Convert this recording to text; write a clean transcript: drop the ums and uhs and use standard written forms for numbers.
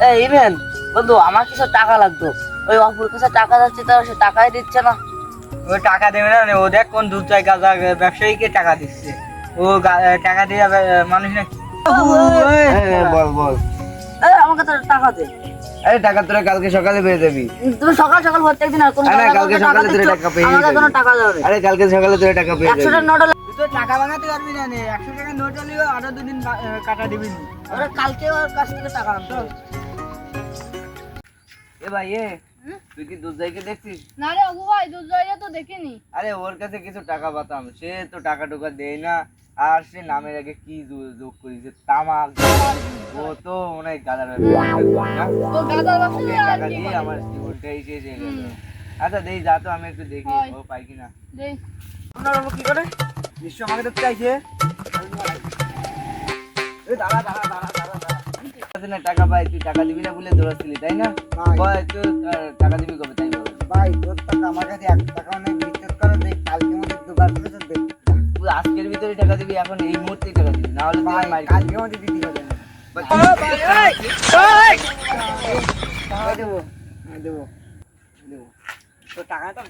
এই ইভেন বন্ধু, আমার কিছু টাকা লাগতো। ওই অপুর কাছে টাকা যাচ্ছে, তাও সে টাকাই দিচ্ছে না। ও টাকা দেবে না রে, ও দেখ কোন দূর জায়গা ব্যবসায়ীকে টাকা দিচ্ছে। ও টাকা দিয়ে মানুষ না। বল বল। আমার কাছে টাকা দে। আরে টাকা তোরা কালকে সকালে পেয়ে যাবি। তুমি সকাল সকাল প্রত্যেকদিন আর কোন আরে কালকে সকালে তোরা টাকা পেয়ে আমাকে কোনো টাকা দেবে। আরে কালকে সকালে তোরা টাকা পেয়ে 100 টাকা যাবি। নোট হলে তুই তো টাকা বানাতে পারবি না রে, 100 টাকা নোট হলেও আরো 2 দিন কাটা দিবি না। ওরা কালকে ওর কাছ থেকে টাকা আনতে হবে। এ ভাই তুই কি দুধজাইকে দেখছিস? না রে অপু ভাই, দুর্জয়টা তো দেখিনি। আরে ওর কাছে কিছু টাকা পাতাম, সে তো টাকা টুকা দেয় না। আর সে নামের আগে কি যোগ করেছে, তামাক। ও তো মনে হয় গাদার ব্যবসা। তো গাদার ওকে বাসা আর টাকা কি দিয়ে করে? আমার জীবনটাই শেষ হয়ে গেল। আচ্ছা দেই, যা তো আমি একটু দেখি হয়। ও পাই কিনা। দেই। আপনার বাবু কি করে নিশ্চয় আমাকে দেখতে চাইছে। এই দাঁড়া দাঁড়া দাঁড়া দাঁড়া দাঁড়া। কাছে না টাকা পাই, তুই টাকা দিবি না বলে দৌড়াচ্ছিলি তাই না? ভাই। বল তুই টাকা দিবি কবে তাই বল। ভাই তোর টাকা আমার কাছে 1 টাকা অনেক বিশ্বাস করে দেখ, কালকে মধ্যে জোগাড় করে তো দেখ। তুই আজকের ভিতরে টাকা দিবি, এখন এই মুহূর্তেই টাকা দিবি, না হলে তুই ভাই আর মারি কালকে মধ্যে দিতে হবে না। দেবো দেবো দেবো তো টাকাটা